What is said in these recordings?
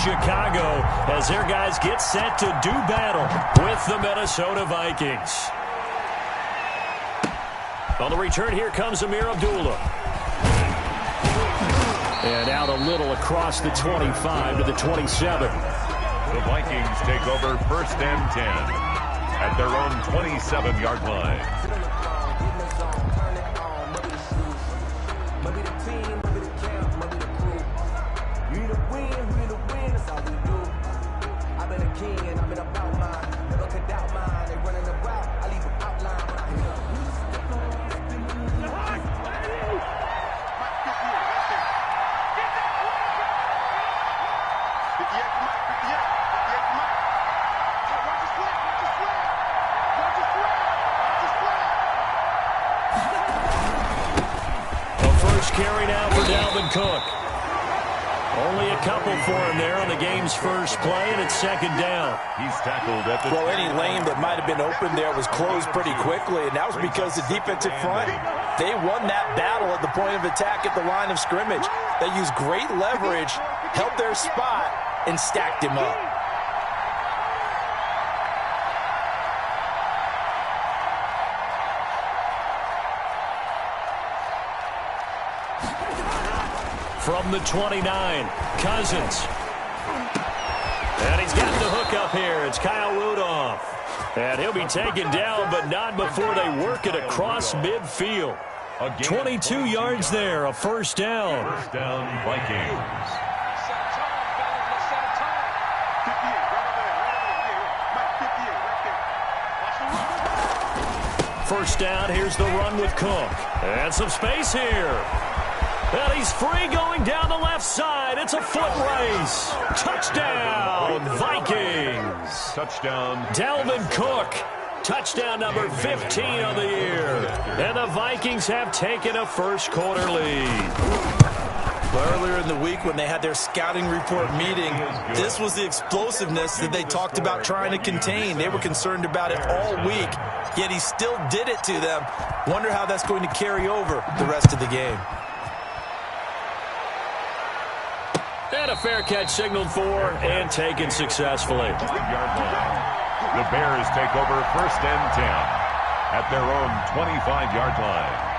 Chicago as their guys get set to do battle with the Minnesota Vikings. On the return, here comes Amir Abdullah. And out a little across the 25 to the 27. The Vikings take over 1st and 10 at their own 27-yard line. Carry now for Dalvin Cook. Only a couple for him there on the game's first play, and it's 2nd down. He's tackled at the... Well, any lane that might have been open there was closed pretty quickly, and that was because the defensive front, they won that battle at the point of attack at the line of scrimmage. They used great leverage, held their spot, and stacked him up. From the 29, Cousins. And he's got the hook up here. It's Kyle Rudolph. And he'll be taken down, but not before they work it across midfield. 22 yards there, a 1st down. 1st down, Vikings. 1st down, here's the run with Cook. And some space here. And he's free going down the left side. It's a foot race. Touchdown, Vikings. Touchdown. Dalvin Cook. Touchdown number 15 of the year. And the Vikings have taken a first-quarter lead. Earlier in the week when they had their scouting report meeting, this was the explosiveness that they talked about trying to contain. They were concerned about it all week, yet he still did it to them. Wonder how that's going to carry over the rest of the game. And a fair catch signaled for and taken successfully. The Bears take over 1st and 10 at their own 25-yard line.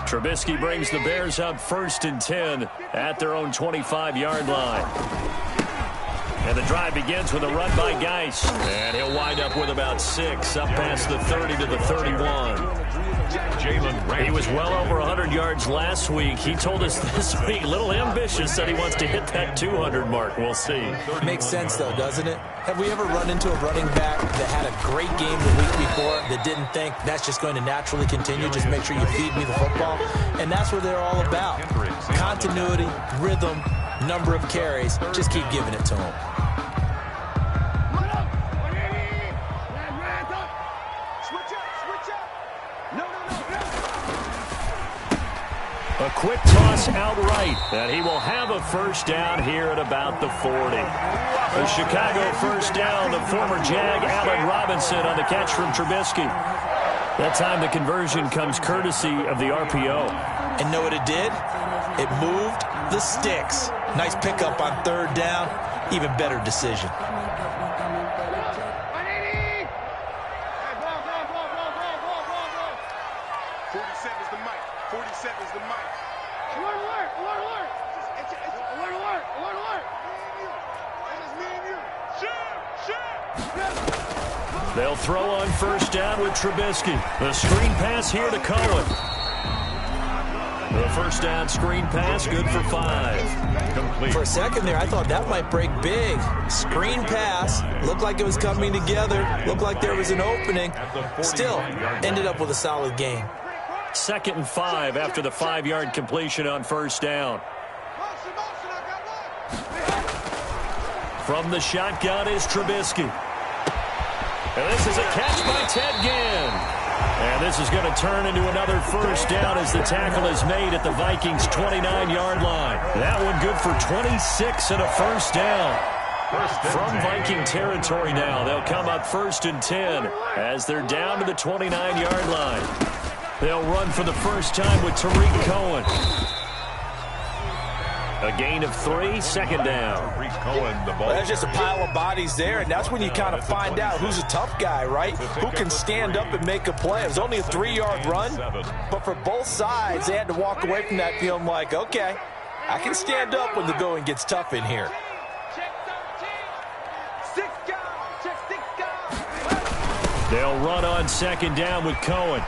Trubisky brings the Bears up 1st and 10 at their own 25-yard line. And the drive begins with a run by Geis. And he'll wind up with about 6 up past the 30 to the 31. He was well over 100 yards last week. He told us this week, a little ambitious, that he wants to hit that 200 mark. We'll see. Makes sense, though, doesn't it? Have we ever run into a running back that had a great game the week before that didn't think that's just going to naturally continue? Just make sure you feed me the football. And that's what they're all about. Continuity, rhythm, number of carries. Just keep giving it to him. A quick toss outright, and he will have a 1st down here at about the 40. The Chicago 1st down, the former Jag Allen Robinson on the catch from Trubisky. That time the conversion comes courtesy of the RPO. And know what it did? It moved the sticks. Nice pickup on 3rd down. Even better decision. They'll throw on 1st down with Trubisky. The screen pass here to Cohen. The 1st down screen pass, good for 5. Complete. For a second there, I thought that might break big. Screen pass, looked like it was coming together, looked like there was an opening. Still, ended up with a solid gain. 2nd and 5 after the 5-yard completion on 1st down. From the shotgun is Trubisky. And this is a catch by Ted Ginn. And this is going to turn into another 1st down as the tackle is made at the Vikings' 29-yard line. That one good for 26 and a 1st down. From Viking territory now, they'll come up 1st and 10 as they're down to the 29-yard line. They'll run for the first time with Tariq Cohen. A gain of 3, 2nd down. Well, there's just a pile of bodies there, and that's when you kind of find out who's a tough guy, right? Who can stand up and make a play. It was only a 3-yard run, but for both sides, they had to walk away from that feeling like, okay, I can stand up when the going gets tough in here. They'll run on 2nd down with Cohen.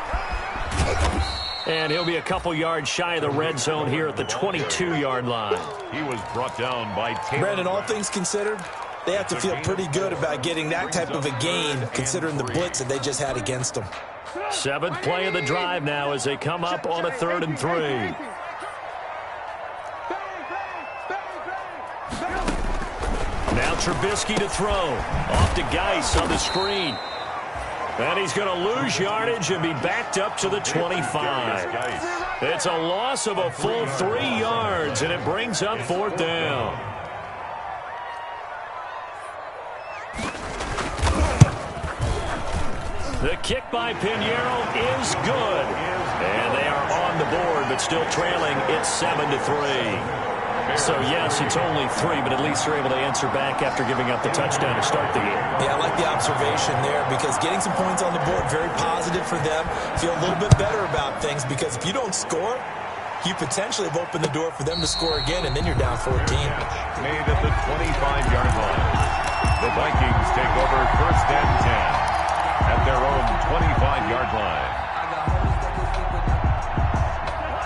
And he'll be a couple yards shy of the red zone here at the 22-yard line. He was brought down by Taylor. Brandon, all things considered, they have to feel pretty good about getting that type of a gain considering the blitz that they just had against them. 7th play of the drive now as they come up on a 3rd and 3. Now Trubisky to throw. Off to Geis on the screen. And he's going to lose yardage and be backed up to the 25. It's a loss of a full 3 yards, and it brings up 4th down. The kick by Pinheiro is good. And they are on the board, but still trailing. It's 7-3. So, yes, it's only 3, but at least they're able to answer back after giving up the touchdown to start the game. Yeah, I like the observation there because getting some points on the board, very positive for them. Feel a little bit better about things because if you don't score, you potentially have opened the door for them to score again, and then you're down 14. Made at the 25-yard line. The Vikings take over 1st and 10 at their own 25-yard line.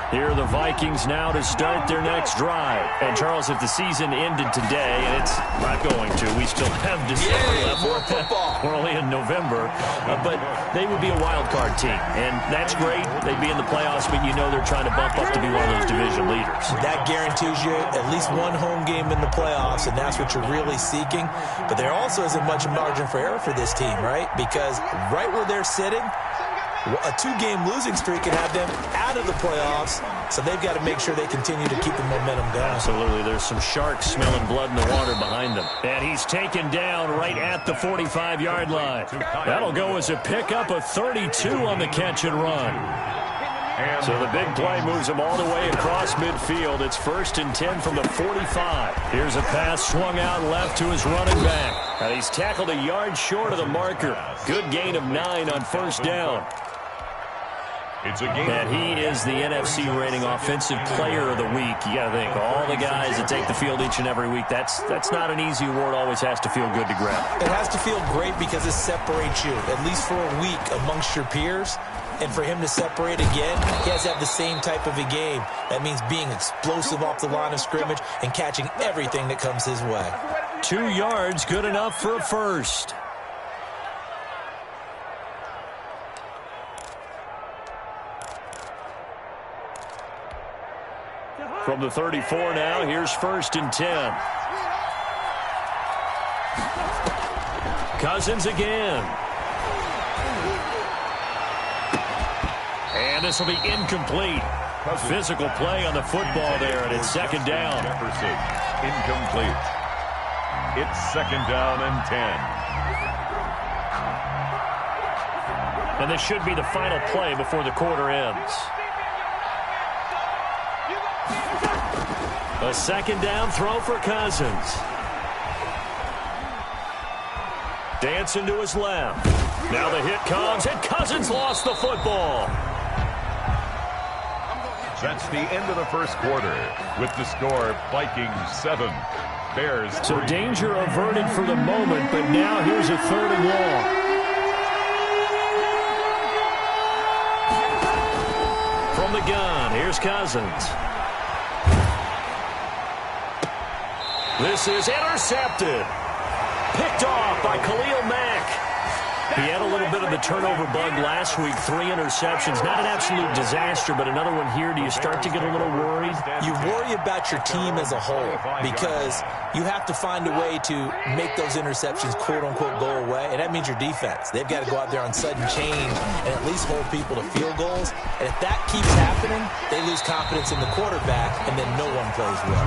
Here are the Vikings now to start their next drive. And, Charles, if the season ended today, and it's not going to, we still have December left. More football. We're only in November. But they would be a wild card team. And that's great. They'd be in the playoffs, but you know they're trying to bump up to be one of those division leaders. That guarantees you at least one home game in the playoffs, and that's what you're really seeking. But there also isn't much margin for error for this team, right? Because right where they're sitting, a 2-game losing streak can have them out of the playoffs, so they've got to make sure they continue to keep the momentum going. Absolutely. There's some sharks smelling blood in the water behind them. And he's taken down right at the 45-yard line. That'll go as a pickup of 32 on the catch and run. So the big play moves him all the way across midfield. It's 1st and 10 from the 45. Here's a pass swung out left to his running back. And he's tackled a yard short of the marker. Good gain of 9 on 1st down. It's a game. And he is the NFC rating offensive player of the week. You got to think, all the guys that take the field each and every week, that's not an easy award. Always has to feel good to grab. It has to feel great because it separates you, at least for a week, amongst your peers. And for him to separate again, he has to have the same type of a game. That means being explosive off the line of scrimmage and catching everything that comes his way. 2 yards, good enough for a first. From the 34 now, here's 1st and 10. Cousins again. And this will be incomplete. Physical play on the football there, and it's 2nd down. Jefferson, incomplete. It's 2nd down and 10. And this should be the final play before the quarter ends. A 2nd down throw for Cousins. Dancing to his left. Now the hit comes, and Cousins lost the football. That's the end of the first quarter with the score Vikings 7, Bears 3. So danger averted for the moment, but now here's a 3rd and long. From the gun, here's Cousins. This is intercepted. Picked off by Khalil Mack. He had a little bit of the turnover bug last week, 3 interceptions. Not an absolute disaster, but another one here. Do you start to get a little worried? You worry about your team as a whole because you have to find a way to make those interceptions, quote-unquote, go away, and that means your defense. They've got to go out there on sudden change and at least hold people to field goals, and if that keeps happening, they lose confidence in the quarterback, and then no one plays well.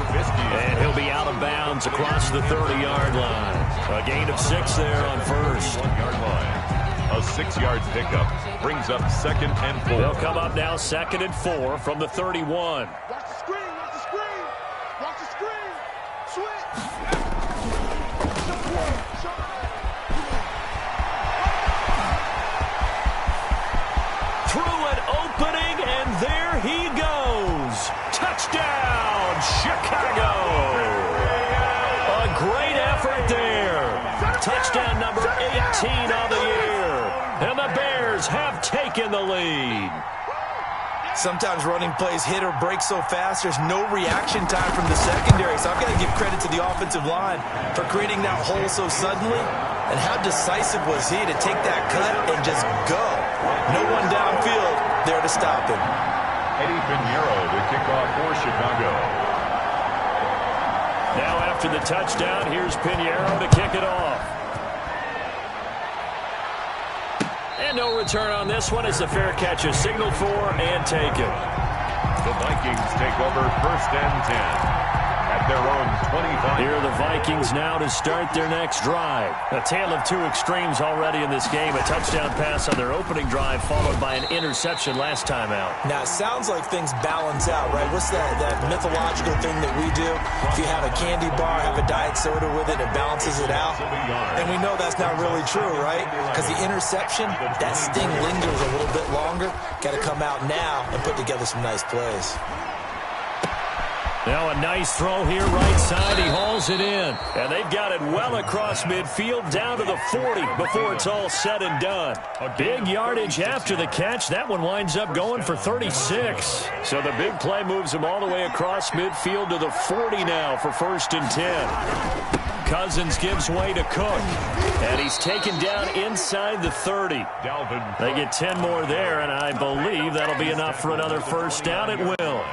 And he'll be out of bounds across the 30-yard line. A gain of 6 there on first. 1-yard line. A 6-yard pickup brings up 2nd and 4. They'll come up now 2nd and 4 from the 31. Watch the screen, watch the screen. Watch the screen. Switch. Through an opening, and there he goes. Touchdown, Chicago. A great effort there. Touchdown number 18 on the year. And the Bears have taken the lead. Sometimes running plays hit or break so fast, there's no reaction time from the secondary. So I've got to give credit to the offensive line for creating that hole so suddenly. And how decisive was he to take that cut and just go? No one downfield there to stop him. Eddie Pinheiro, the kickoff for Chicago. Now after the touchdown, here's Pinheiro to kick it off. And no return on this one. It's a fair catch, a signal for, and taken. The Vikings take over 1st and 10 at their own 25. Here are the Vikings now to start their next drive. A tale of 2 extremes already in this game. A touchdown pass on their opening drive, followed by an interception last time out. Now, it sounds like things balance out, right? What's that mythological thing that we do? If you have a candy bar, have a diet soda with it, it balances it out. And we know that's not really true, right? Because the interception, that sting lingers a little bit longer. Got to come out now and put together some nice plays. Now a nice throw here, right side. He hauls it in. And they've got it well across midfield, down to the 40 before it's all said and done. Big yardage after the catch. That one winds up going for 36. So the big play moves him all the way across midfield to the 40 now for 1st and 10. Cousins gives way to Cook. And he's taken down inside the 30. They get 10 more there, and I believe that'll be enough for another first down. It will.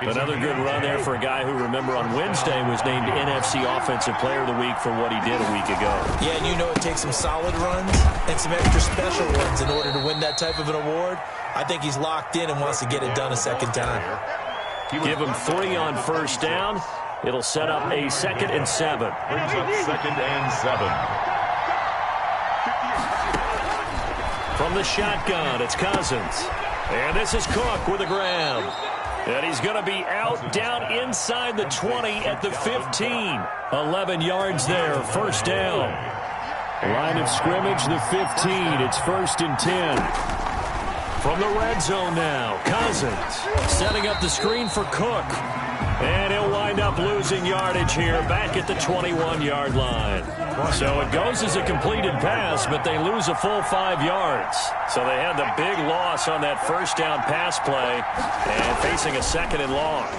Another good run there for a guy who, remember, on Wednesday was named NFC Offensive Player of the Week for what he did a week ago. Yeah, and you know it takes some solid runs and some extra special ones in order to win that type of an award. I think he's locked in and wants to get it done a second time. Give him 3 on first down. It'll set up a 2nd and 7. Brings up 2nd and 7. From the shotgun, it's Cousins. And this is Cook with a grab. And he's going to be out down inside the 20 at the 15. 11 yards there, first down. Line of scrimmage, the 15. It's 1st and 10. From the red zone now, Cousins setting up the screen for Cook. And he'll wind up losing yardage here back at the 21-yard line. So it goes as a completed pass, but they lose a full 5 yards. So they had the big loss on that first down pass play and facing a 2nd and long.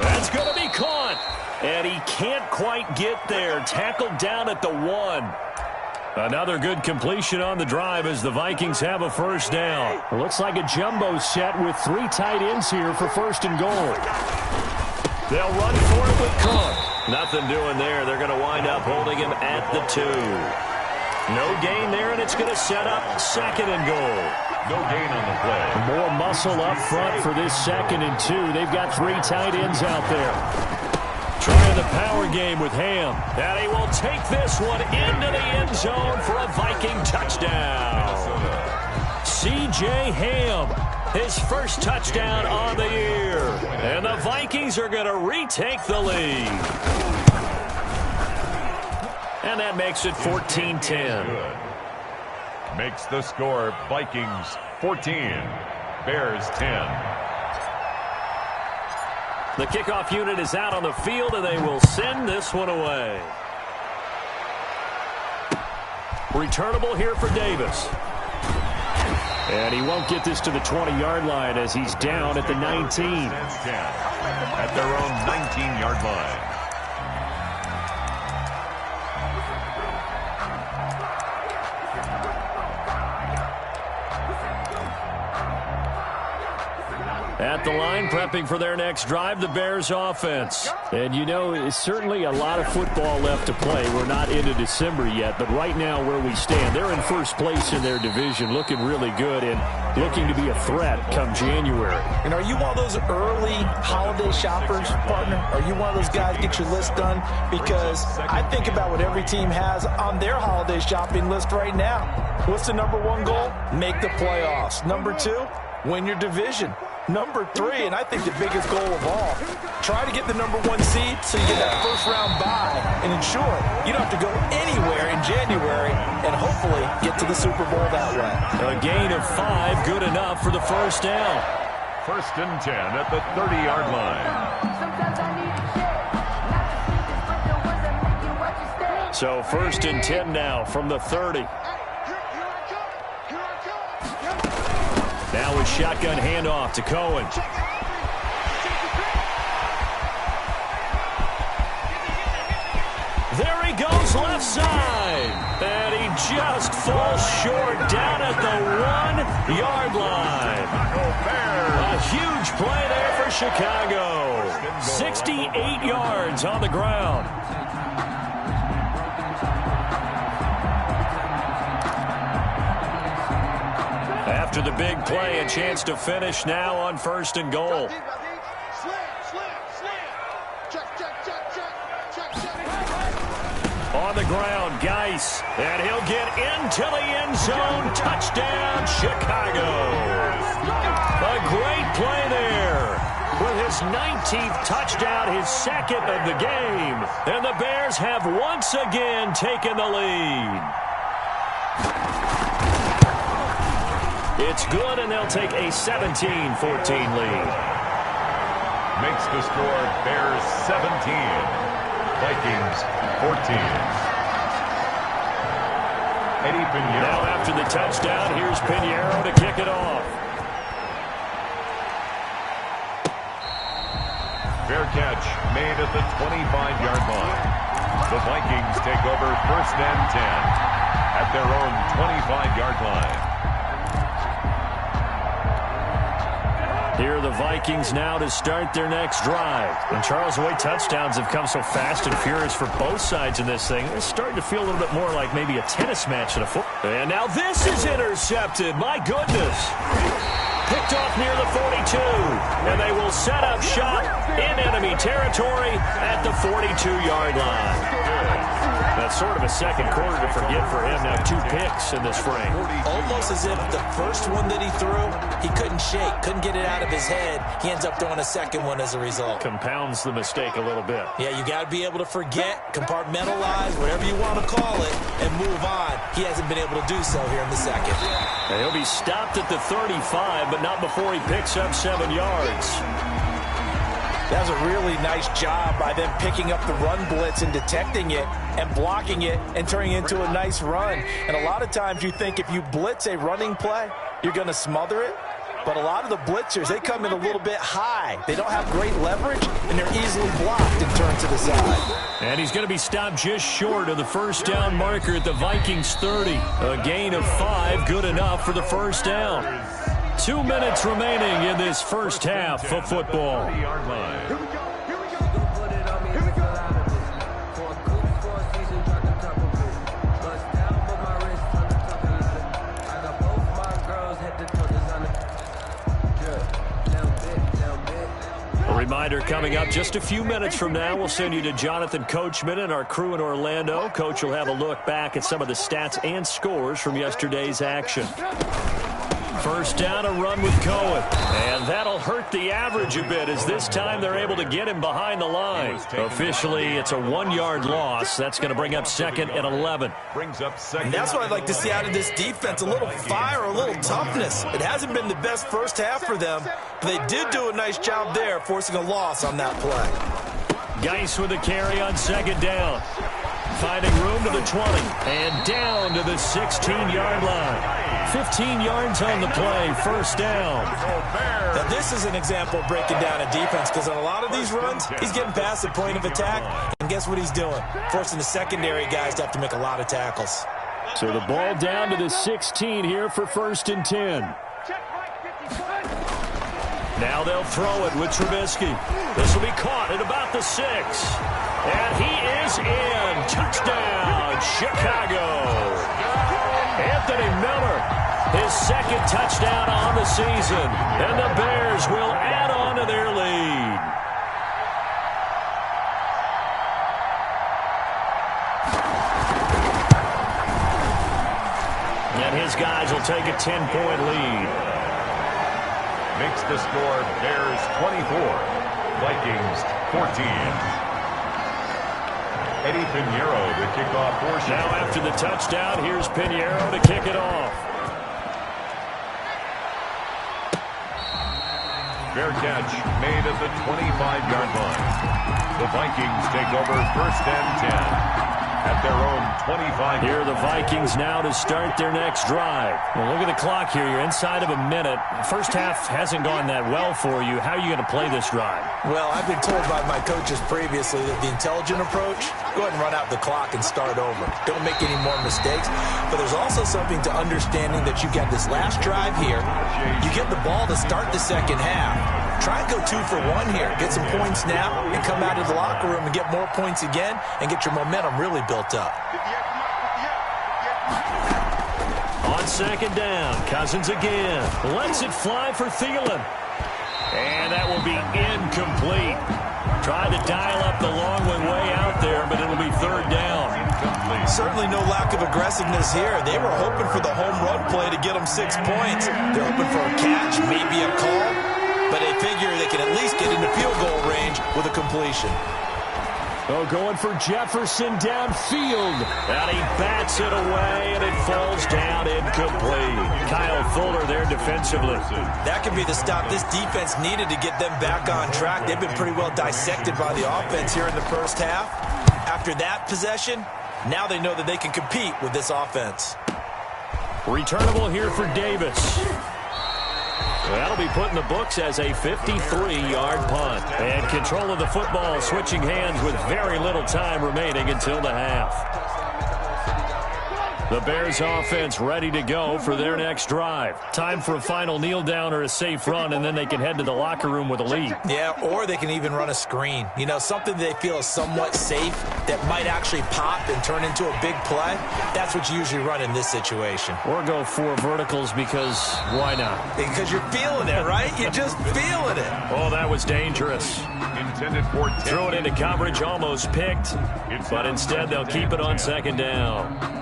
That's going to be caught. And he can't quite get there. Tackled down at the 1. Another good completion on the drive as the Vikings have a first down. It looks like a jumbo set with 3 tight ends here for 1st and goal. They'll run for it with Cook. Nothing doing there. They're going to wind up holding him at the 2. No gain there, and it's going to set up 2nd and goal. No gain on the play. More muscle up front for this 2nd and 2. They've got 3 tight ends out there. Trying the power game with Ham. And he will take this one into the end zone for a Viking touchdown. C.J. Ham, his first touchdown on the year. And the Vikings are going to retake the lead. And that makes it 14-10. Makes the score Vikings 14, Bears 10. The kickoff unit is out on the field, and they will send this one away. Returnable here for Davis. And he won't get this to the 20-yard line as he's down at the 19. At their own 19-yard line. at the line, prepping for their next drive, the Bears offense. And, you know, it's certainly a lot of football left to play. We're not into December yet, but right now where we stand, they're in first place in their division, looking really good and looking to be a threat come January. And are you one of those early holiday shoppers, partner? Are you one of those guys get your list done? Because I think about what every team has on their holiday shopping list right now. What's the number one goal? Make the playoffs. Number two, win your division. Number three, and I think the biggest goal of all, try to get the number one seed so you get that first round bye and ensure you don't have to go anywhere in January and hopefully get to the Super Bowl that way. A gain of 5, good enough for the first down. First and 10 at the 30-yard line. So first and 10 now from the 30. Now a shotgun handoff to Cohen. There he goes left side. And he just falls short down at the 1-yard line. A huge play there for Chicago. 68 yards on the ground. After the big play, a chance to finish now on first and goal. On the ground, Geis, and he'll get into the end zone. Touchdown, Chicago. A great play there. With his 19th touchdown, his second of the game. And the Bears have once again taken the lead. It's good, and they'll take a 17-14 lead. Makes the score Bears 17, Vikings 14. Eddie Pinheiro. Now after the touchdown, here's Pinheiro to kick it off. Fair catch made at the 25-yard line. The Vikings take over first and 10 at their own 25-yard line. Here are the Vikings now to start their next drive. And Charles, the way touchdowns have come so fast and furious for both sides in this thing, it's starting to feel a little bit more like maybe a tennis match than a football. And now this is intercepted. My goodness. Picked off near the 42. And they will set up shop in enemy territory at the 42-yard line. That's sort of a second quarter to forget for him. Now 2 picks in this frame. Almost as if the first one that he threw, he couldn't shake, couldn't get it out of his head. He ends up throwing a second one as a result. Compounds the mistake a little bit. Yeah, you got to be able to forget, compartmentalize, whatever you want to call it, and move on. He hasn't been able to do so here in the second. And he'll be stopped at the 35, but not before he picks up 7 yards. That was a really nice job by them picking up the run blitz and detecting it and blocking it and turning it into a nice run. And a lot of times you think if you blitz a running play, you're going to smother it. But a lot of the blitzers, they come in a little bit high. They don't have great leverage, and they're easily blocked and turned to the side. And he's going to be stopped just short of the first down marker at the Vikings 30. A gain of 5, good enough for the first down. 2 minutes remaining in this first half of football. Here we go. A reminder coming up just a few minutes from now, we'll send you to Jonathan Coachman and our crew in Orlando. Coach will have a look back at some of the stats and scores from yesterday's action. First down, a run with Cohen. And that'll hurt the average a bit as this time they're able to get him behind the line. Officially, it's a 1-yard loss. That's going to bring up second and 11. And that's what I'd like to see out of this defense, a little fire, a little toughness. It hasn't been the best first half for them, but they did do a nice job there, forcing a loss on that play. Geis with a carry on second down. Finding room to the 20 and down to the 16-yard line. 15 yards on the play, first down. Now this is an example of breaking down a defense because on a lot of these runs, he's getting past the point of attack, and guess what he's doing? Forcing the secondary guys to have to make a lot of tackles. So the ball down to the 16 here for first and 10. Now they'll throw it with Trubisky. This will be caught at about the 6. And he is in. Touchdown, Chicago. Anthony Miller, his second touchdown on the season. And the Bears will add on to their lead. And his guys will take a 10-point lead. Makes the score Bears 24, Vikings 14. Eddie Pinheiro, the kickoff portion. Now after the touchdown, here's Pinheiro to kick it off. Fair catch made at the 25-yard line. The Vikings take over 1st and 10. At their own 25. Here are the Vikings now to start their next drive. Well, look at the clock here. You're inside of a minute. First half hasn't gone that well for you. How are you going to play this drive? Well, I've been told by my coaches previously that the intelligent approach, go ahead and run out the clock and start over. Don't make any more mistakes. But there's also something to understanding that you've got this last drive here. You get the ball to start the second half. Try and go 2 for 1 here. Get some points now and come out of the locker room and get more points again and get your momentum really built up. On second down, Cousins again. Lets it fly for Thielen. And that will be incomplete. Tried to dial up the long one way out there, but it'll be 3rd down. Certainly no lack of aggressiveness here. They were hoping for the home run play to get them 6 points. They're hoping for a catch, maybe a call. But they figure they can at least get into field goal range with a completion. Oh, going for Jefferson downfield. And he bats it away, and it falls down incomplete. Kyle Fuller there defensively. That could be the stop this defense needed to get them back on track. They've been pretty well dissected by the offense here in the first half. After that possession, now they know that they can compete with this offense. Returnable here for Davis. That'll be put in the books as a 53-yard punt. And control of the football switching hands with very little time remaining until the half. The Bears offense ready to go for their next drive. Time for a final kneel down or a safe run, and then they can head to the locker room with a lead. Yeah, or they can even run a screen. You know, something they feel is somewhat safe that might actually pop and turn into a big play. That's what you usually run in this situation. Or go 4 verticals because why not? Because you're feeling it, right? You're just feeling it. Oh, that was dangerous. Intended for 10. Throw it into coverage, almost picked. But instead, they'll keep it on second down.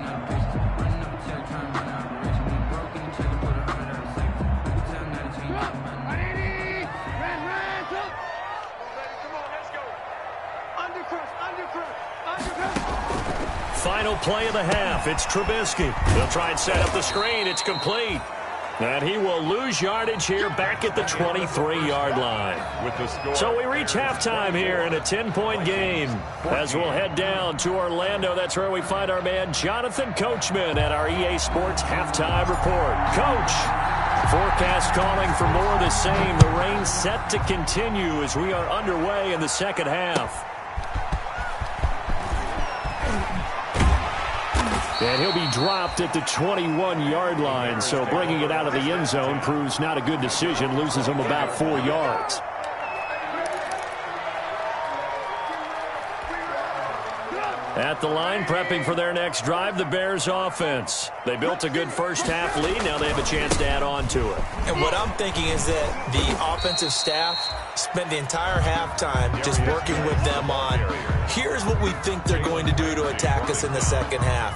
Final play of the half. It's Trubisky. They'll try and set up the screen. It's complete. And he will lose yardage here back at the 23-yard line. So we reach halftime here in a 10-point game. As we'll head down to Orlando, that's where we find our man Jonathan Coachman at our EA Sports Halftime Report. Coach, forecast calling for more of the same. The rain set to continue as we are underway in the second half. And he'll be dropped at the 21-yard line, so bringing it out of the end zone proves not a good decision, loses him about 4 yards. At the line, prepping for their next drive, the Bears offense. They built a good first half lead. Now they have a chance to add on to it. And what I'm thinking is that the offensive staff spent the entire halftime just working with them on, here's what we think they're going to do to attack us in the second half.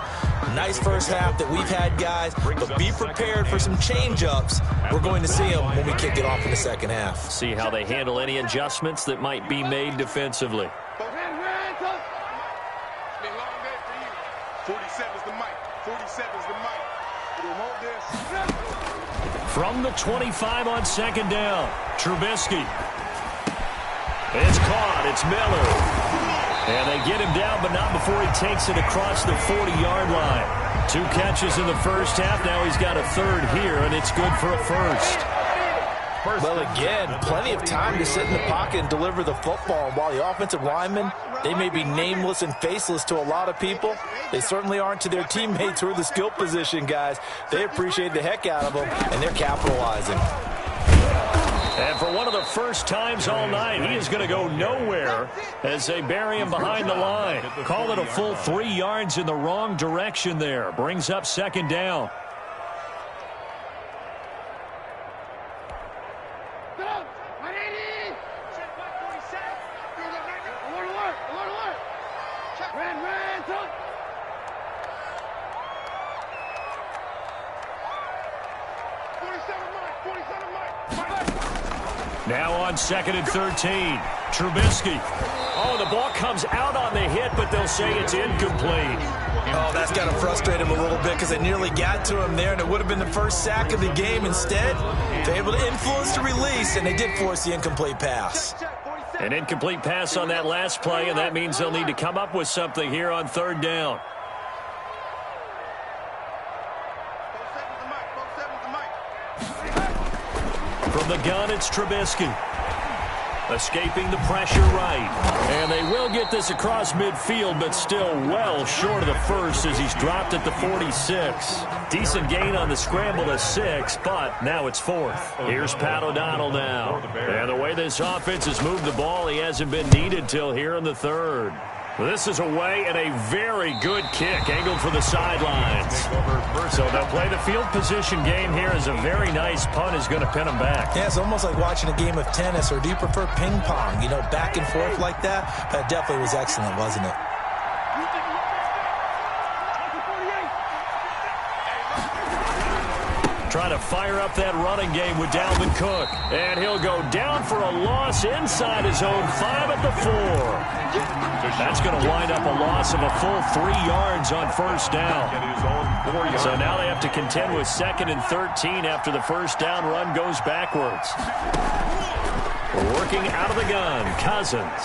Nice first half that we've had, guys, but be prepared for some change-ups. We're going to see them when we kick it off in the second half. See how they handle any adjustments that might be made defensively. 47's the mic. 47's the mic. You hold this. From the 25 on second down, Trubisky. It's caught. It's Miller. And they get him down, but not before he takes it across the 40-yard line. 2 catches in the first half. Now he's got a third here, and it's good for a first. Well, again, plenty of time to sit in the pocket and deliver the football. While the offensive linemen, they may be nameless and faceless to a lot of people, they certainly aren't to their teammates who are the skill position guys. They appreciate the heck out of them, and they're capitalizing. And for one of the first times all night, he is going to go nowhere as they bury him behind the line. Call it a full 3 yards in the wrong direction there. Brings up second down. Now on second and 13, Trubisky. Oh, the ball comes out on the hit, but they'll say it's incomplete. Oh, that's got to frustrate him a little bit because they nearly got to him there, and it would have been the first sack of the game. Instead, they're able to influence the release, and they did force the incomplete pass. An incomplete pass on that last play, and that means they'll need to come up with something here on third down. From the gun, it's Trubisky. Escaping the pressure right. And they will get this across midfield, but still well short of the first as he's dropped at the 46. Decent gain on the scramble to 6, but now it's 4th. Here's Pat O'Donnell now. And the way this offense has moved the ball, he hasn't been needed till here in the 3rd. This is away and a very good kick angled for the sidelines. So they'll play the field position game here as a very nice punt is going to pin them back. Yeah, it's almost like watching a game of tennis, or do you prefer ping pong? You know, back and forth like that? That definitely was excellent, wasn't it? Trying to fire up that running game with Dalvin Cook. And he'll go down for a loss inside his own 5 at the 4. That's going to wind up a loss of a full 3 yards on first down. So now they have to contend with second and 13 after the first down run goes backwards. Working out of the gun, Cousins.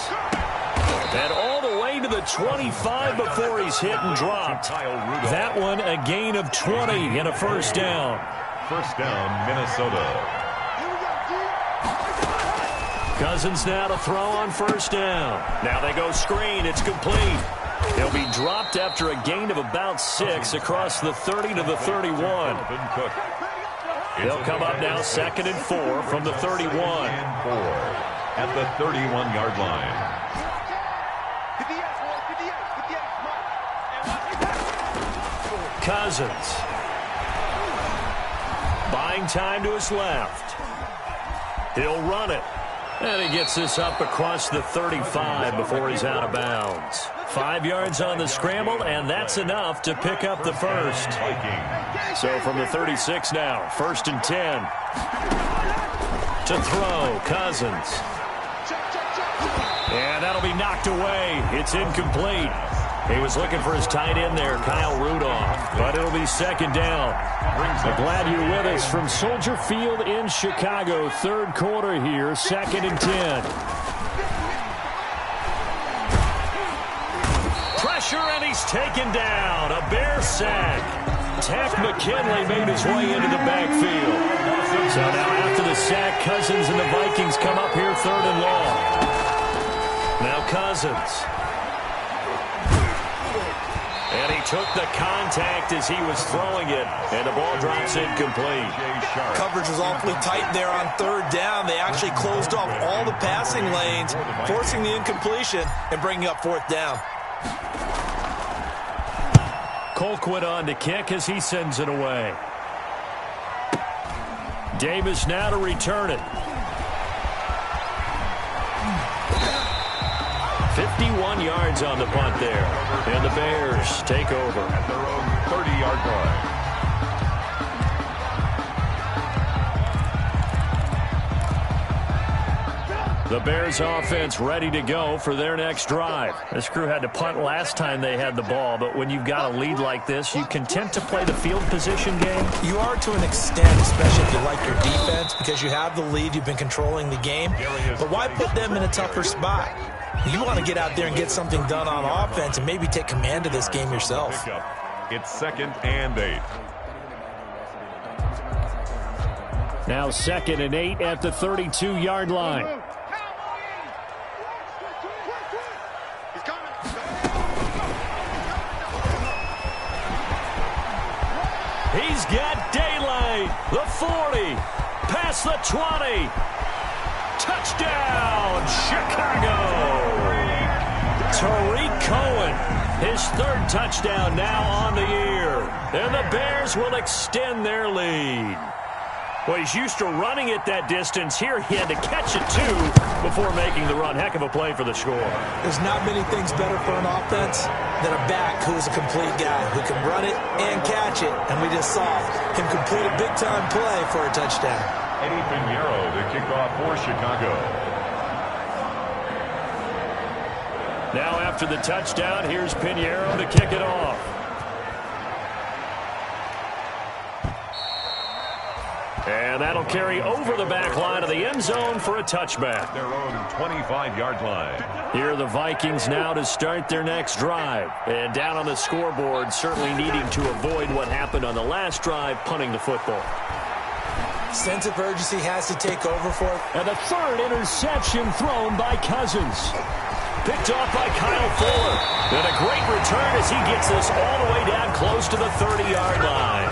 And all the way to the 25 before he's hit and dropped. That one a gain of 20 and a first down. First down, Minnesota. Cousins now to throw on first down. Now they go screen. It's complete. He'll be dropped after a gain of about 6 across the 30 to the 31. They'll come up now second and 4 from the 31. At the 31-yard line. Cousins. Buying time to his left. He'll run it. And he gets this up across the 35 before he's out of bounds. 5 yards on the scramble, and that's enough to pick up the first. So from the 36 now, first and 10. To throw, Cousins. And that'll be knocked away. It's incomplete. He was looking for his tight end there, Kyle Rudolph. But it'll be second down. I'm glad you're with us from Soldier Field in Chicago. 3rd quarter here, second and 10. Pressure, and he's taken down. A Bear sack. Tack McKinley made his way into the backfield. So now after the sack, Cousins and the Vikings come up here 3rd and long. Now Cousins. And he took the contact as he was throwing it, and the ball drops incomplete. Coverage was awfully tight there on 3rd down. They actually closed off all the passing lanes, forcing the incompletion and bringing up 4th down. Colquitt on to kick as he sends it away. Davis now to return it. 51 yards on the punt there. And the Bears take over. At their own 30-yard line. The Bears offense ready to go for their next drive. This crew had to punt last time they had the ball, but when you've got a lead like this, you content to play the field position game? You are to an extent, especially if you like your defense, because you have the lead, you've been controlling the game. But why put them in a tougher spot? You want to get out there and get something done on offense and maybe take command of this game yourself. It's 2nd and 8. Now 2nd and 8 at the 32-yard line. He's got daylight. The 40. Past the 20. Touchdown, Chicago! Tariq Cohen, his third touchdown now on the year. And the Bears will extend their lead. Well, he's used to running it that distance. Here he had to catch it, too, before making the run. Heck of a play for the score. There's not many things better for an offense than a back who's a complete guy, who can run it and catch it. And we just saw him complete a big-time play for a touchdown. Eddie Pinheiro to kick off for Chicago. Now after the touchdown, here's Pinheiro to kick it off. And that'll carry over the back line of the end zone for a touchback. Their own 25-yard line. Here are the Vikings now to start their next drive. And down on the scoreboard, certainly needing to avoid what happened on the last drive, punting the football. Sense of urgency has to take over for it. And the third interception thrown by Cousins. Picked off by Kyle Fuller. And a great return as he gets this all the way down close to the 30-yard line.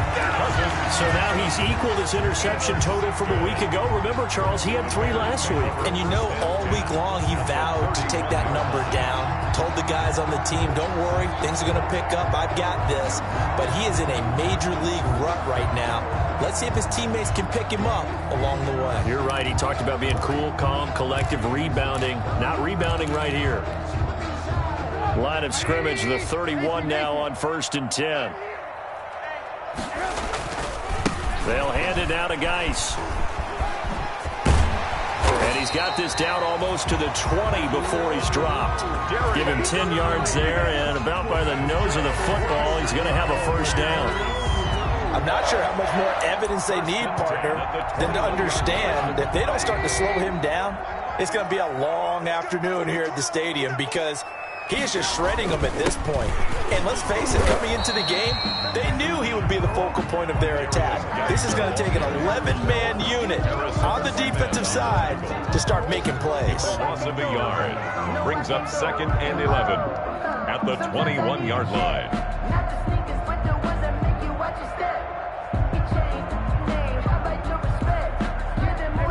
So now he's equaled his interception total from a week ago. Remember, Charles, he had 3 last week. And you know, all week long he vowed to take that number down. Told the guys on the team, don't worry, things are going to pick up. I've got this. But he is in a major league rut right now. Let's see if his teammates can pick him up along the way. You're right. He talked about being cool, calm, collective, rebounding. Not rebounding right here. Line of scrimmage, the 31 now on 1st and 10. They'll hand it now to Geis. And he's got this down almost to the 20 before he's dropped. Give him 10 yards there, and about by the nose of the football, he's going to have a first down. I'm not sure how much more evidence they need, partner, than to understand that if they don't start to slow him down, it's going to be a long afternoon here at the stadium because he is just shredding them at this point. And let's face it, coming into the game, they knew he would be the focal point of their attack. This is going to take an 11-man unit on the defensive side to start making plays. Loss of a yard. Brings up 2nd and 11 at the 21-yard line.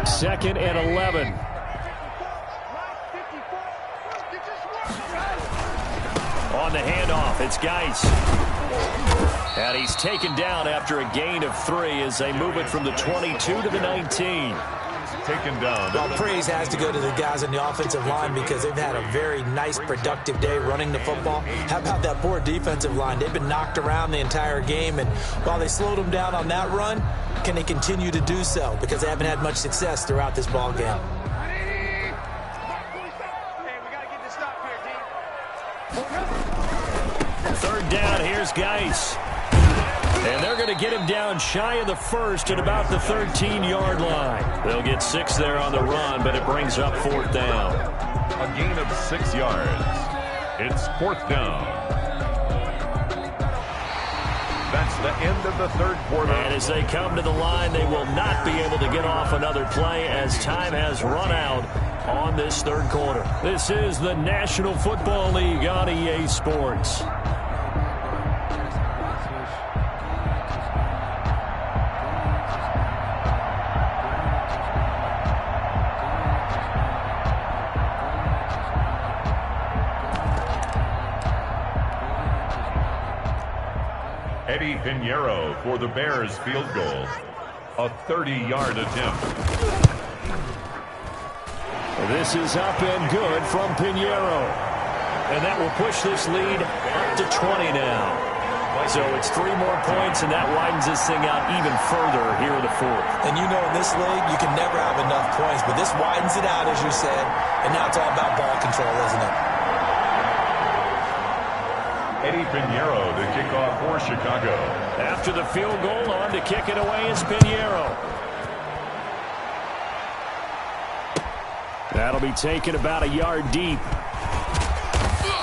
2nd and 11. On the handoff, it's Geis. And he's taken down after a gain of 3 as they move it from the 22 to the 19. Taken down. Well, praise has to go to the guys on the offensive line because they've had a very nice, productive day running the football. How about that poor defensive line? They've been knocked around the entire game, and while they slowed them down on that run, can they continue to do so? Because they haven't had much success throughout this ball game. Third down, here's Geis. And they're going to get him down shy of the 1st at about the 13-yard line. They'll get 6 there on the run, but it brings up 4th down. A gain of 6 yards. It's 4th down. That's the end of the 3rd quarter. And as they come to the line, they will not be able to get off another play as time has run out on this 3rd quarter. This is the National Football League on EA Sports. Eddie Pinheiro for the Bears field goal. A 30-yard attempt. This is up and good from Pinheiro. And that will push this lead up to 20 now. So it's 3 more points, and that widens this thing out even further here in the 4th. And you know in this league, you can never have enough points, but this widens it out, as you said, and now it's all about ball control, isn't it? Eddie Pinheiro to kick off for Chicago. After the field goal, on to kick it away is Pinheiro. That'll be taken about a yard deep.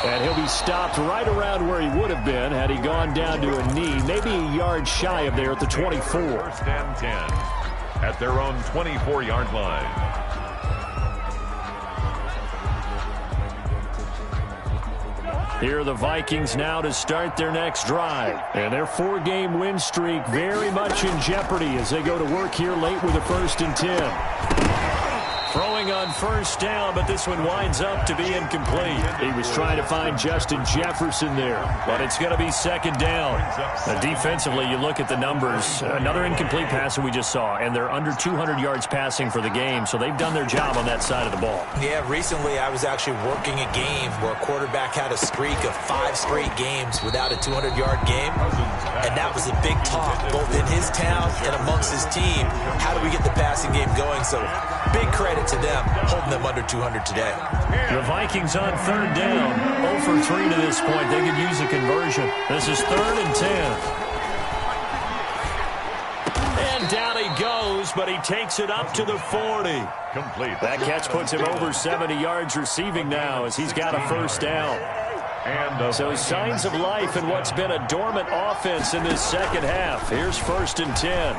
And he'll be stopped right around where he would have been had he gone down to a knee, maybe a yard shy of there at the 24. 1st and 10 at their own 24-yard line. Here are the Vikings now to start their next drive. And their 4-game win streak very much in jeopardy as they go to work here late with a 1st and 10. Throwing on first down, but this one winds up to be incomplete. He was trying to find Justin Jefferson there. But it's going to be second down. Defensively, you look at the numbers. Another incomplete pass that we just saw, and they're under 200 yards passing for the game, so they've done their job on that side of the ball. Yeah, recently I was actually working a game where a quarterback had a streak of 5 straight games without a 200-yard game, and that was a big talk, both in his town and amongst his team. How do we get the passing game going? So big credit to them, holding them under 200 today. The Vikings on third down, 0 for 3 to this point. They could use a conversion. This is 3rd and 10. And down he goes, but he takes it up to the 40. Complete. That catch puts him over 70 yards receiving now as he's got a first down. So signs of life in what's been a dormant offense in this second half. Here's 1st and 10.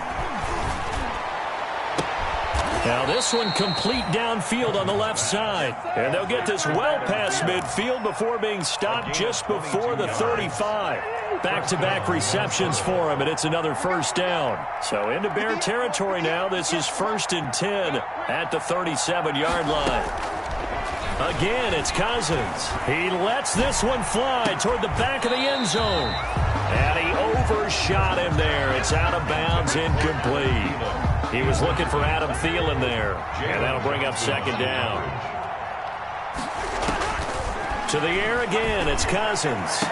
Now this one complete downfield on the left side. And they'll get this well past midfield before being stopped just before the 35. Back-to-back receptions for him, and it's another first down. So into Bear territory now. This is 1st and 10 at the 37-yard line. Again, it's Cousins. He lets this one fly toward the back of the end zone. And he overshot him there. It's out of bounds, incomplete. He was looking for Adam Thielen there. And that'll bring up second down. To the air again, it's Cousins.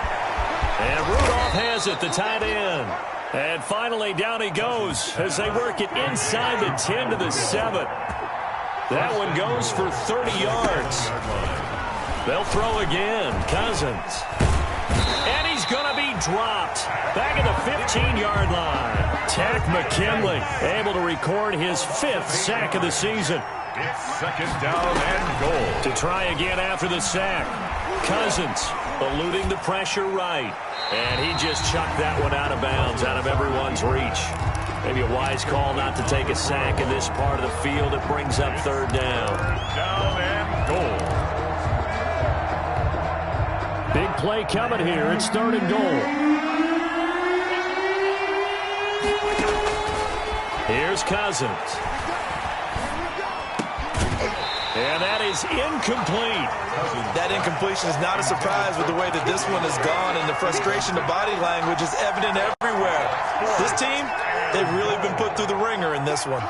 And Rudolph has it, the tight end. And finally, down he goes as they work it inside the 10 to the 7. That one goes for 30 yards. They'll throw again. Cousins. And he's going to be dropped. Back at the 15-yard line. Tack McKinley able to record his 5th sack of the season. It's second down and goal. To try again after the sack. Cousins eluding the pressure right. And he just chucked that one out of bounds, out of everyone's reach. Maybe a wise call not to take a sack in this part of the field. It brings up 3rd down. Down and goal. Big play coming here. It's 3rd and goal. Here's Cousins. And that is incomplete. That incompletion is not a surprise with the way that this one has gone, and the frustration, the body language is evident everywhere. This team, they've really been put through the ringer in this one.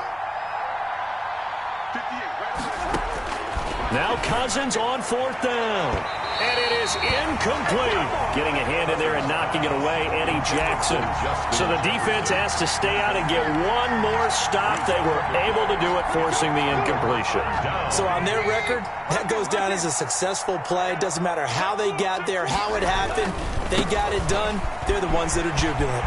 Now Cousins on 4th down. And it is incomplete. Getting a hand in there and knocking it away, Eddie Jackson. So the defense has to stay out and get one more stop. They were able to do it, forcing the incompletion. So on their record, that goes down as a successful play. Doesn't matter how they got there, how it happened. They got it done. They're the ones that are jubilant.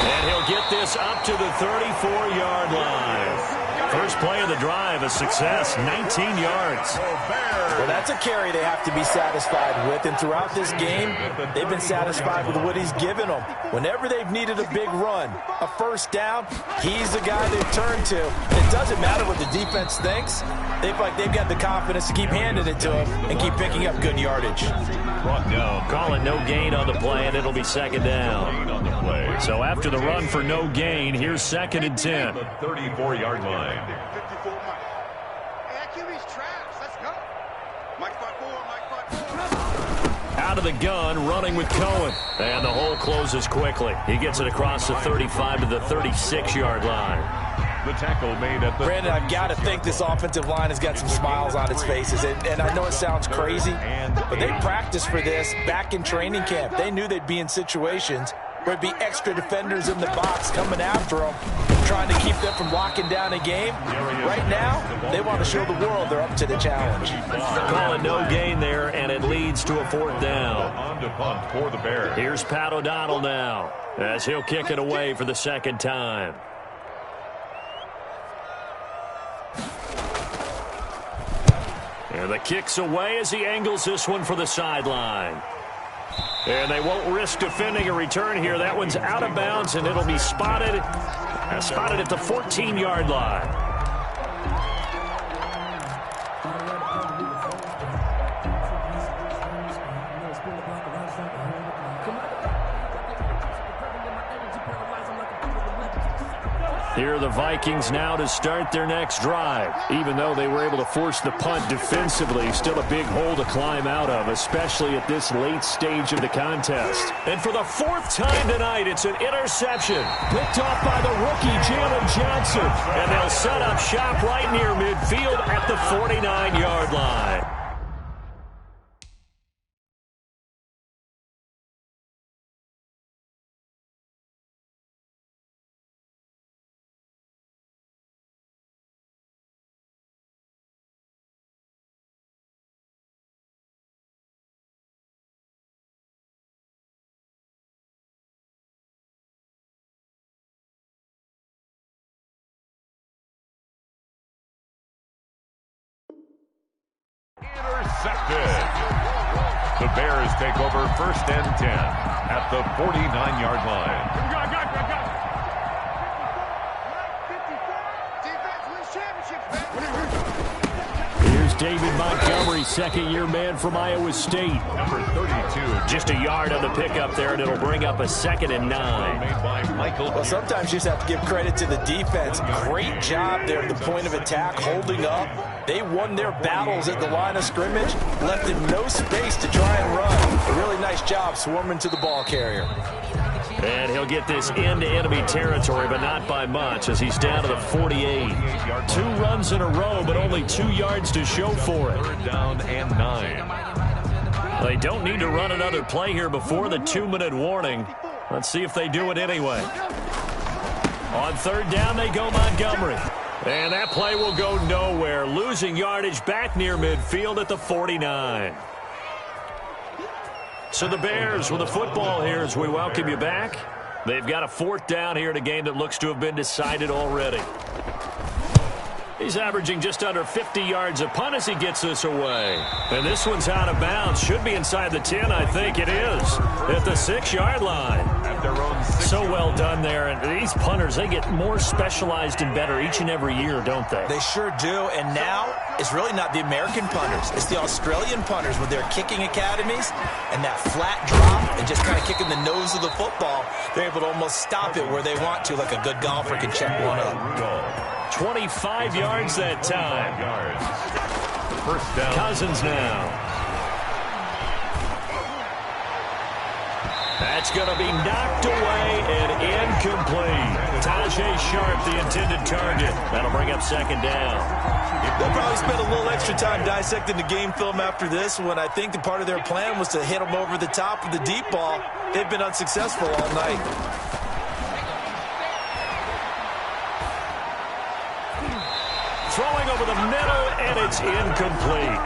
And he'll get this up to the 34-yard line. First play of the drive, a success, 19 yards. Well, that's a carry they have to be satisfied with, and throughout this game, they've been satisfied with what he's given them. Whenever they've needed a big run, a first down, he's the guy they've turned to. It doesn't matter what the defense thinks. They feel like they've got the confidence to keep handing it to him and keep picking up good yardage. Brought down. Calling no gain on the play, and it'll be second down. On the play. So after the run for no gain, here's 2nd and 10. The 34-yard line. 54 Mike. Hey, QB's traps. Let's go. Mike 5-4, Out of the gun, running with Cohen. And the hole closes quickly. He gets it across the 35 to the 36-yard line. The tackle made at the... Brandon, I've got to think this offensive line has got some smiles on its faces. And I know it sounds crazy, but they practiced for this back in training camp. They knew they'd be in situations where it'd be extra defenders in the box coming after them, trying to keep them from locking down a game. Right now, they want to show the world they're up to the challenge. Calling no gain there, and it leads to a 4th down. On to punt for the Bears. Here's Pat O'Donnell now, as he'll kick it away for the 2nd time. And the kick's away as he angles this one for the sideline. And they won't risk defending a return here. That one's out of bounds, and it'll be spotted at the 14-yard line. Here are the Vikings now to start their next drive. Even though they were able to force the punt defensively, still a big hole to climb out of, especially at this late stage of the contest. And for the fourth time tonight, it's an interception. Picked off by the rookie, Jalen Johnson. And they'll set up shop right near midfield at the 49-yard line. Intercepted. The Bears take over 1st and 10 at the 49-yard line. Here's David Montgomery, second-year man from Iowa State. Number 32. Just a yard on the pickup there, and it'll bring up a 2nd and 9. Made by Michael. Well, sometimes you just have to give credit to the defense. Great job there at the point of attack, holding up. They won their battles at the line of scrimmage, left him no space to try and run. A really nice job swarming to the ball carrier. And he'll get this into enemy territory, but not by much, as he's down to the 48. 2 runs in a row, but only 2 yards to show for it. 3rd down and 9. They don't need to run another play here before the 2-minute warning. Let's see if they do it anyway. On 3rd down, they go Montgomery. And that play will go nowhere, losing yardage back near midfield at the 49. So the Bears with the football here as we welcome you back. They've got a 4th down here in a game that looks to have been decided already. He's averaging just under 50 yards a punt as he gets this away. And this one's out of bounds. Should be inside the 10, I think it is. At the 6-yard line. At their own 6. So well done there. And these punters, they get more specialized and better each and every year, don't they? They sure do. And now it's really not the American punters. It's the Australian punters with their kicking academies and that flat drop and just kind of kicking the nose of the football. They're able to almost stop it where they want to, like a good golfer can check one up. 25 yards that time. 1st down. Cousins now. That's going to be knocked away and incomplete. Tajay Sharp, the intended target. That'll bring up 2nd down. They'll probably spend a little extra time dissecting the game film after this one. I think the part of their plan was to hit them over the top of the deep ball. They've been unsuccessful all night. Throwing over the middle, and it's incomplete.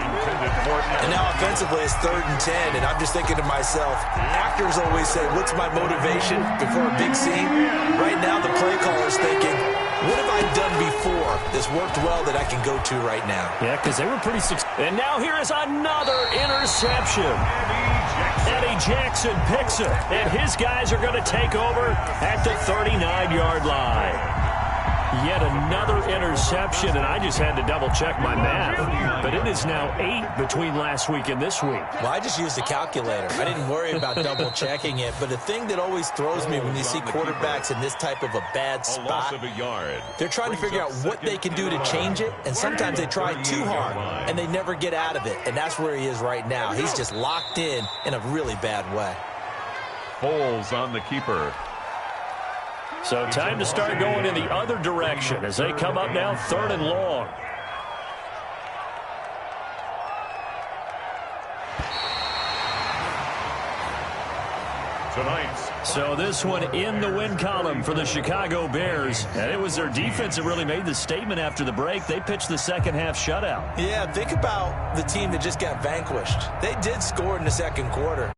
And now offensively, it's 3rd and 10, and I'm just thinking to myself, actors always say, what's my motivation before a big scene? Right now, the play caller's thinking, what have I done before that's worked well that I can go to right now? Yeah, because they were pretty successful. And now here is another interception. Eddie Jackson picks it, and his guys are going to take over at the 39-yard line. Yet another interception, and I just had to double-check my math. But it is now 8 between last week and this week. Well, I just used a calculator. I didn't worry about double-checking it. But the thing that always throws me when you see quarterbacks in this type of a bad spot, they're trying to figure out what they can do to change it, and sometimes they try too hard, and they never get out of it. And that's where he is right now. He's just locked in a really bad way. Foles on the keeper. So time to start going in the other direction as they come up now 3rd and long. So this one in the win column for the Chicago Bears. And it was their defense that really made the statement after the break. They pitched the second-half shutout. Yeah, think about the team that just got vanquished. They did score in the 2nd quarter.